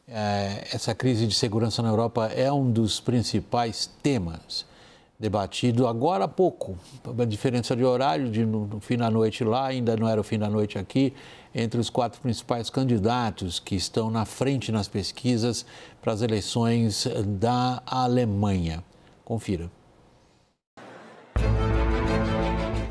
essa crise de segurança na Europa é um dos principais temas debatido agora há pouco. A diferença de horário, no fim da noite lá, ainda não era o fim da noite aqui, entre os 4 principais candidatos que estão na frente nas pesquisas para as eleições da Alemanha. Confira.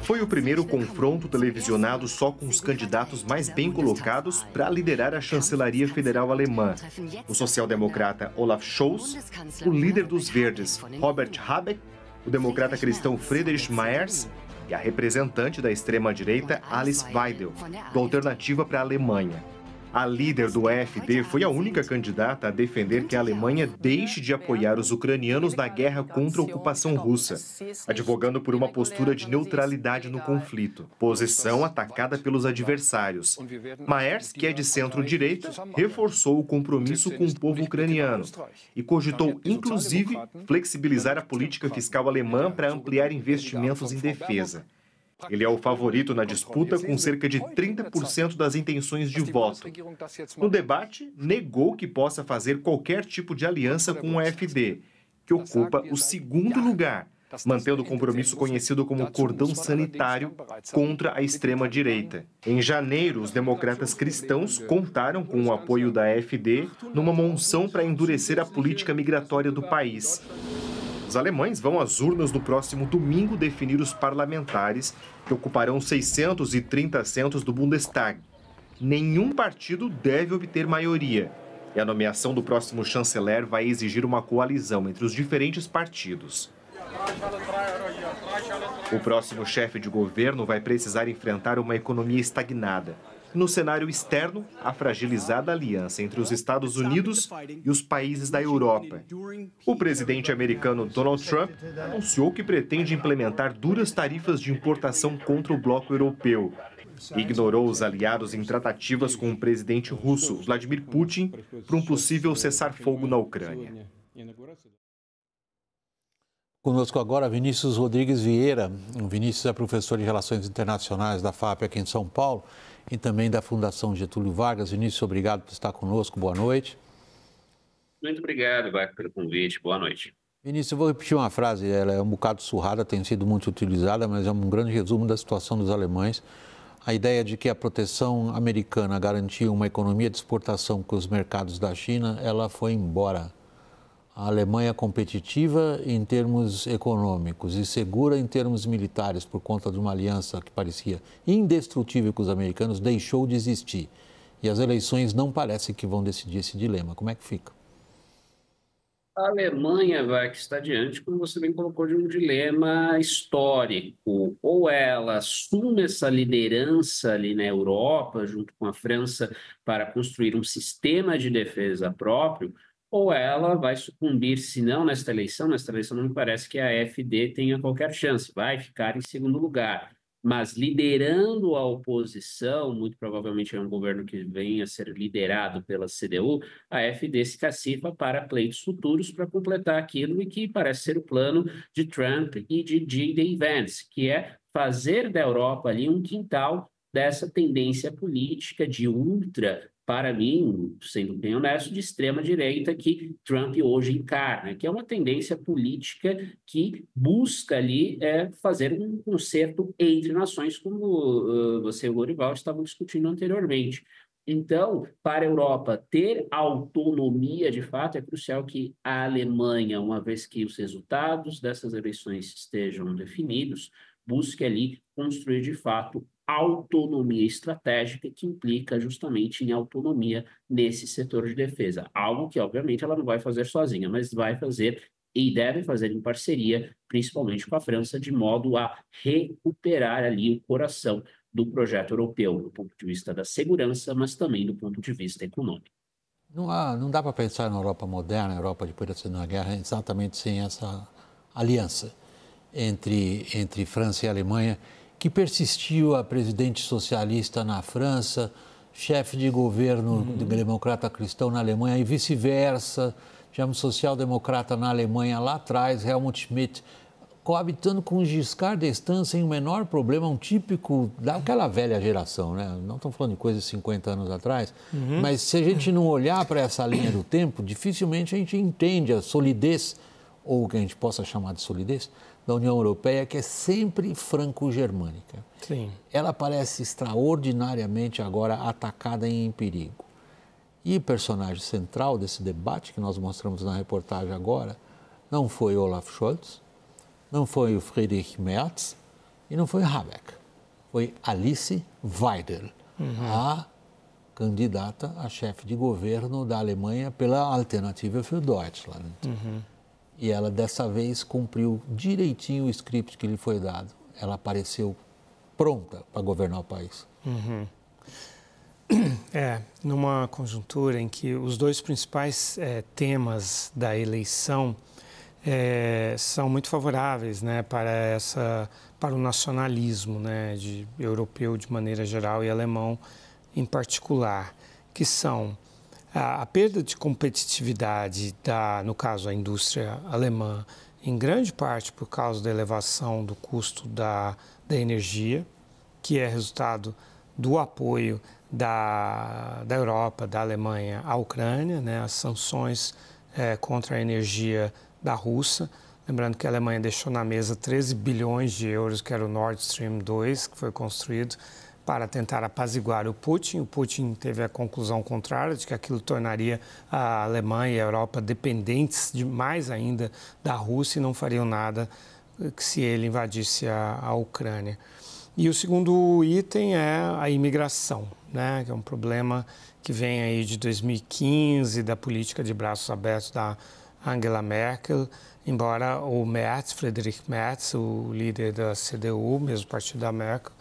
Foi o primeiro confronto televisionado só com os candidatos mais bem colocados para liderar a chancelaria federal alemã. O social-democrata Olaf Scholz, o líder dos verdes Robert Habeck, o democrata cristão Friedrich Merz e a representante da extrema-direita Alice Weidel, do Alternativa para a Alemanha. A líder do AfD foi a única candidata a defender que a Alemanha deixe de apoiar os ucranianos na guerra contra a ocupação russa, advogando por uma postura de neutralidade no conflito, posição atacada pelos adversários. Merz, que é de centro-direita, reforçou o compromisso com o povo ucraniano e cogitou, inclusive, flexibilizar a política fiscal alemã para ampliar investimentos em defesa. Ele é o favorito na disputa com cerca de 30% das intenções de voto. No debate, negou que possa fazer qualquer tipo de aliança com o AfD, que ocupa o segundo lugar, mantendo o compromisso conhecido como cordão sanitário contra a extrema-direita. Em janeiro, os democratas cristãos contaram com o apoio da AfD numa monção para endurecer a política migratória do país. Os alemães vão às urnas no próximo domingo definir os parlamentares que ocuparão 630 assentos do Bundestag. Nenhum partido deve obter maioria, e a nomeação do próximo chanceler vai exigir uma coalizão entre os diferentes partidos. O próximo chefe de governo vai precisar enfrentar uma economia estagnada. No cenário externo, a fragilizada aliança entre os Estados Unidos e os países da Europa. O presidente americano Donald Trump anunciou que pretende implementar duras tarifas de importação contra o bloco europeu. Ignorou os aliados em tratativas com o presidente russo, Vladimir Putin, para um possível cessar-fogo na Ucrânia. Conosco agora Vinícius Rodrigues Vieira. O Vinícius é professor de Relações Internacionais da FAP aqui em São Paulo e também da Fundação Getúlio Vargas. Vinícius, obrigado por estar conosco. Boa noite. Muito obrigado, Vaca, pelo convite. Boa noite. Vinícius, eu vou repetir uma frase, ela é um bocado surrada, tem sido muito utilizada, mas é um grande resumo da situação dos alemães. A ideia de que a proteção americana garantia uma economia de exportação com os mercados da China, ela foi embora. A Alemanha competitiva em termos econômicos e segura em termos militares por conta de uma aliança que parecia indestrutível com os americanos, deixou de existir. E as eleições não parecem que vão decidir esse dilema. Como é que fica? A Alemanha, vai, que está diante, como você bem colocou, de um dilema histórico. Ou ela assume essa liderança ali na Europa, junto com a França, para construir um sistema de defesa próprio, ou ela vai sucumbir, se não nesta eleição não me parece que a AfD tenha qualquer chance, vai ficar em segundo lugar. Mas liderando a oposição, muito provavelmente é um governo que venha a ser liderado pela CDU, a AfD se cacifa para pleitos futuros para completar aquilo e que parece ser o plano de Trump e de J.D. Vance, que é fazer da Europa ali um quintal dessa tendência política de ultra, para mim, sendo bem honesto, de extrema-direita que Trump hoje encarna, que é uma tendência política que busca ali fazer um concerto entre nações, como você e o Lorival estavam discutindo anteriormente. Então, para a Europa ter autonomia, de fato, é crucial que a Alemanha, uma vez que os resultados dessas eleições estejam definidos, busque ali construir, de fato, autonomia estratégica, que implica justamente em autonomia nesse setor de defesa. Algo que, obviamente, ela não vai fazer sozinha, mas vai fazer e deve fazer em parceria, principalmente com a França, de modo a recuperar ali o coração do projeto europeu, do ponto de vista da segurança, mas também do ponto de vista econômico. Não dá para pensar na Europa moderna, na Europa depois da Segunda Guerra, exatamente sem essa aliança entre França e Alemanha, que persistiu a presidente socialista na França, chefe de governo democrata cristão na Alemanha e vice-versa, tivemos social-democrata na Alemanha lá atrás, Helmut Schmidt coabitando com Giscard d'Estaing sem o menor problema, um típico daquela velha geração, né? Não estamos falando de coisas de 50 anos atrás, mas se a gente não olhar para essa linha do tempo, dificilmente a gente entende a solidez, ou o que a gente possa chamar de solidez, da União Europeia, que é sempre franco-germânica. Sim. Ela parece extraordinariamente agora atacada e em perigo. E o personagem central desse debate, que nós mostramos na reportagem agora, não foi Olaf Scholz, não foi o Friedrich Merz e não foi Habeck. Foi Alice Weidel, a candidata a chefe de governo da Alemanha pela Alternative für Deutschland. E ela, dessa vez, cumpriu direitinho o script que lhe foi dado. Ela apareceu pronta para governar o país. Numa conjuntura em que os dois principais temas da eleição são muito favoráveis, né, para o nacionalismo, né, europeu de maneira geral e alemão em particular, que são a perda de competitividade no caso, a indústria alemã, em grande parte por causa da elevação do custo da energia, que é resultado do apoio da Europa, da Alemanha à Ucrânia, né, as sanções contra a energia da Rússia. Lembrando que a Alemanha deixou na mesa 13 bilhões de euros, que era o Nord Stream 2, que foi construído para tentar apaziguar o Putin. O Putin teve a conclusão contrária, de que aquilo tornaria a Alemanha e a Europa dependentes mais ainda da Rússia e não fariam nada se ele invadisse a Ucrânia. E o segundo item é a imigração, né, que é um problema que vem aí de 2015, da política de braços abertos da Angela Merkel, embora o Merz, Friedrich Merz, o líder da CDU, mesmo partido da Merkel,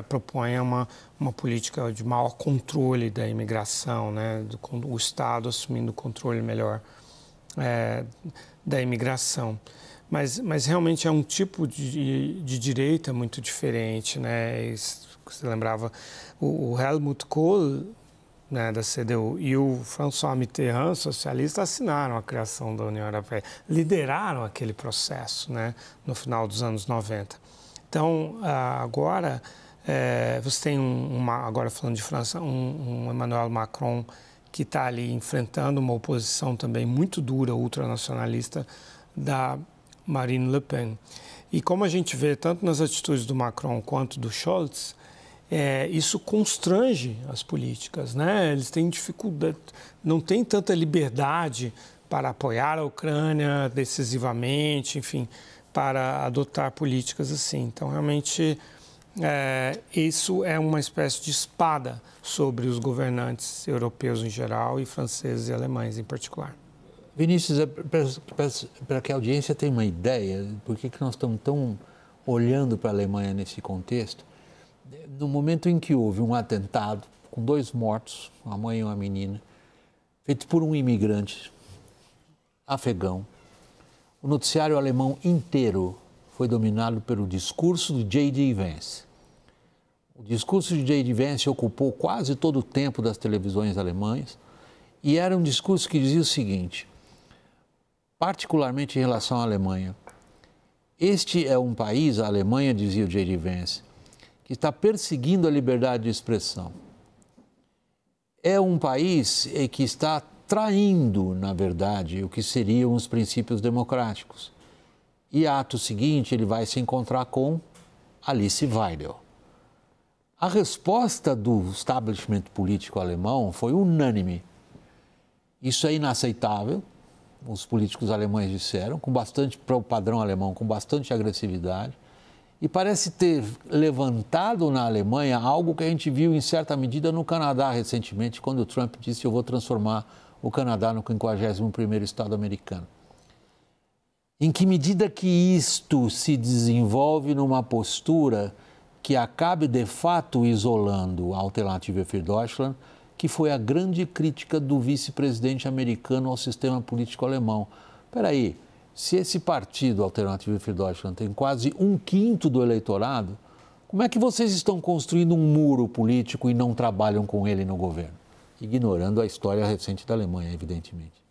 proponha uma política de maior controle da imigração, né, o Estado assumindo o controle melhor da imigração. Mas realmente é um tipo de direita muito diferente, né? Você lembrava, o Helmut Kohl, né, da CDU, e o François Mitterrand, socialista, assinaram a criação da União Europeia, lideraram aquele processo, né, no final dos anos 90. Então, agora, você tem, agora falando de França, um Emmanuel Macron que está ali enfrentando uma oposição também muito dura, ultranacionalista, da Marine Le Pen. E como a gente vê tanto nas atitudes do Macron quanto do Scholz, isso constrange as políticas, né? Eles têm dificuldade, não têm tanta liberdade para apoiar a Ucrânia decisivamente, enfim, para adotar políticas assim. Então, realmente, isso é uma espécie de espada sobre os governantes europeus em geral e franceses e alemães em particular. Vinícius, para que a audiência tenha uma ideia, por que nós estamos tão olhando para a Alemanha nesse contexto, no momento em que houve um atentado com 2 mortos, uma mãe e uma menina, feito por um imigrante afegão, o noticiário alemão inteiro foi dominado pelo discurso de J.D. Vance. O discurso de J.D. Vance ocupou quase todo o tempo das televisões alemãs e era um discurso que dizia o seguinte: particularmente em relação à Alemanha, este é um país, a Alemanha, dizia o J.D. Vance, que está perseguindo a liberdade de expressão. É um país que está traindo, na verdade, o que seriam os princípios democráticos. E ato seguinte, ele vai se encontrar com Alice Weidel. A resposta do establishment político alemão foi unânime. Isso é inaceitável, os políticos alemães disseram, para o padrão alemão, com bastante agressividade. E parece ter levantado na Alemanha algo que a gente viu em certa medida no Canadá recentemente, quando o Trump disse: eu vou transformar o Canadá no 51º estado americano. Em que medida que isto se desenvolve numa postura que acabe de fato isolando a Alternative für Deutschland, que foi a grande crítica do vice-presidente americano ao sistema político alemão. Espera aí, se esse partido, Alternative für Deutschland, tem quase 1/5 do eleitorado, como é que vocês estão construindo um muro político e não trabalham com ele no governo? Ignorando a história recente da Alemanha, evidentemente.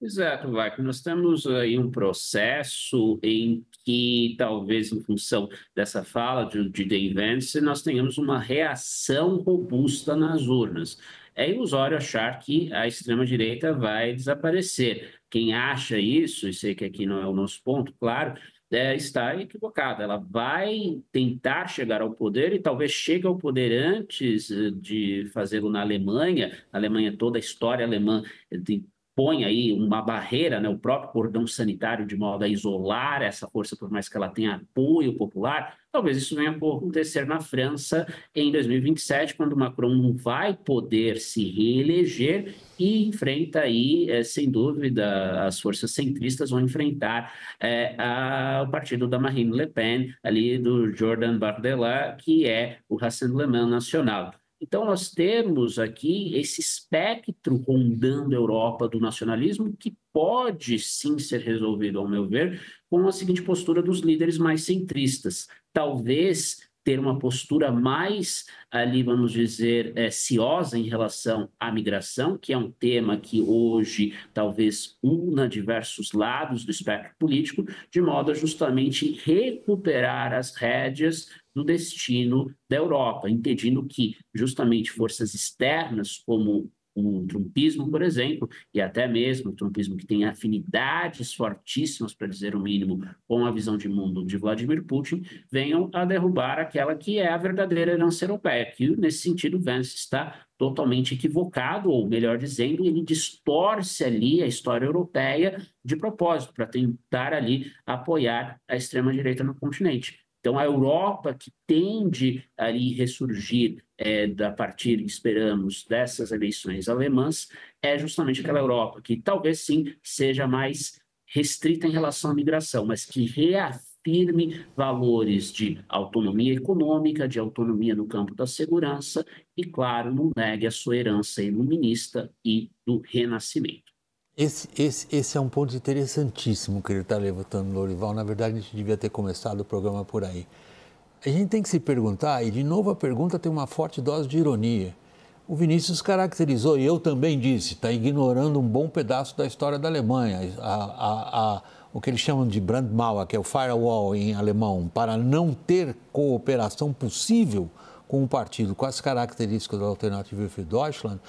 Exato, Wagner. Nós temos aí um processo em que, talvez em função dessa fala de Jay Vance, nós tenhamos uma reação robusta nas urnas. É ilusório achar que a extrema-direita vai desaparecer. Quem acha isso, e sei que aqui não é o nosso ponto, claro, está equivocado. Ela vai tentar chegar ao poder e talvez chegue ao poder antes de fazê-lo na Alemanha. A Alemanha, toda a história alemã põe aí uma barreira, né, o próprio cordão sanitário, de modo a isolar essa força, por mais que ela tenha apoio popular. Talvez isso venha a acontecer na França em 2027, quando Macron não vai poder se reeleger e enfrenta aí, sem dúvida, as forças centristas vão enfrentar o partido da Marine Le Pen, ali do Jordan Bardella, que é o Rassemblement National. Então, nós temos aqui esse espectro rondando a Europa do nacionalismo que pode sim ser resolvido, ao meu ver, com a seguinte postura dos líderes mais centristas. Talvez ter uma postura mais, ali, vamos dizer, ciosa em relação à migração, que é um tema que hoje talvez una diversos lados do espectro político, de modo a justamente recuperar as rédeas do destino da Europa, impedindo que justamente forças externas, como o trumpismo, por exemplo, e até mesmo o trumpismo que tem afinidades fortíssimas, para dizer o mínimo, com a visão de mundo de Vladimir Putin, venham a derrubar aquela que é a verdadeira herança europeia, que nesse sentido Vance está totalmente equivocado, ou melhor dizendo, ele distorce ali a história europeia de propósito, para tentar ali apoiar a extrema-direita no continente. Então, a Europa que tende a ressurgir a partir, esperamos, dessas eleições alemãs, é justamente aquela Europa que talvez sim seja mais restrita em relação à migração, mas que reafirme valores de autonomia econômica, de autonomia no campo da segurança e, claro, não negue a sua herança iluminista e do renascimento. Esse é um ponto interessantíssimo que ele está levantando, Lorival. Na verdade, a gente devia ter começado o programa por aí. A gente tem que se perguntar, e de novo a pergunta tem uma forte dose de ironia. O Vinícius caracterizou, e eu também disse, está ignorando um bom pedaço da história da Alemanha, o que eles chamam de Brandmauer, que é o firewall em alemão, para não ter cooperação possível com o partido com as características da Alternative für Deutschland.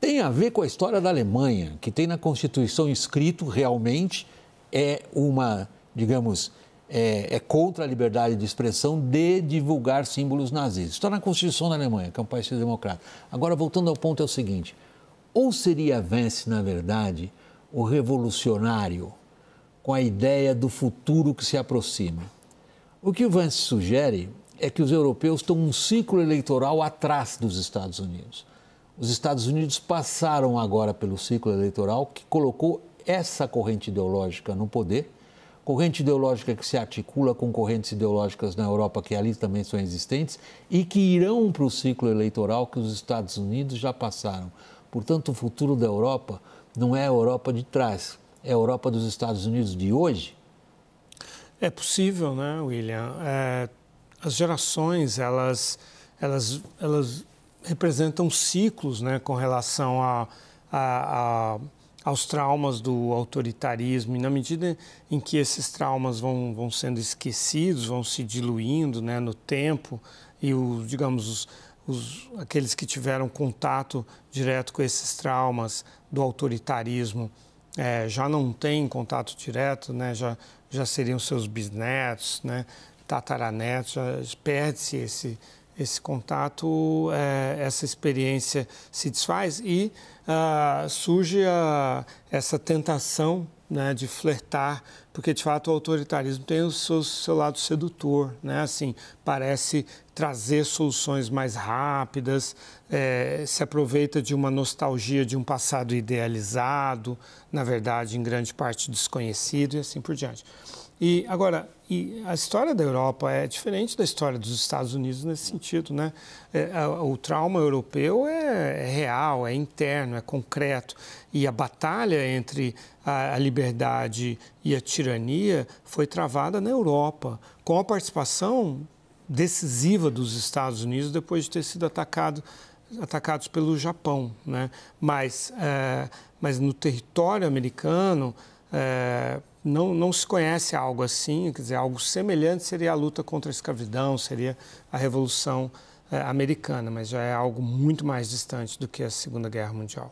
Tem a ver com a história da Alemanha, que tem na Constituição escrito realmente é contra a liberdade de expressão de divulgar símbolos nazistas. Está na Constituição da Alemanha, que é um país democrático. Agora, voltando ao ponto, é o seguinte, ou seria Vance, na verdade, o revolucionário com a ideia do futuro que se aproxima? O que o Vance sugere é que os europeus estão um ciclo eleitoral atrás dos Estados Unidos. Os Estados Unidos passaram agora pelo ciclo eleitoral que colocou essa corrente ideológica no poder, corrente ideológica que se articula com correntes ideológicas na Europa que ali também são existentes e que irão para o ciclo eleitoral que os Estados Unidos já passaram. Portanto, o futuro da Europa não é a Europa de trás, é a Europa dos Estados Unidos de hoje. É possível, né, William? As gerações, elas representam ciclos, né, com relação aos traumas do autoritarismo, e na medida em que esses traumas vão sendo esquecidos, vão se diluindo, né, no tempo, e aqueles que tiveram contato direto com esses traumas do autoritarismo já não têm contato direto, né, já seriam seus bisnetos, né, tataranetos, perde-se esse contato, essa experiência se desfaz e surge essa tentação, né, de flertar, porque de fato o autoritarismo tem o seu lado sedutor, né? Assim, parece trazer soluções mais rápidas, se aproveita de uma nostalgia de um passado idealizado, na verdade em grande parte desconhecido e assim por diante. E agora, a história da Europa é diferente da história dos Estados Unidos nesse sentido, né? O trauma europeu é real, é interno, é concreto. E a batalha entre a liberdade e a tirania foi travada na Europa, com a participação decisiva dos Estados Unidos depois de ter sido atacado atacados pelo Japão, né? Mas no território americano não se conhece algo assim, quer dizer, algo semelhante seria a luta contra a escravidão, seria a Revolução Americana, mas já é algo muito mais distante do que a Segunda Guerra Mundial.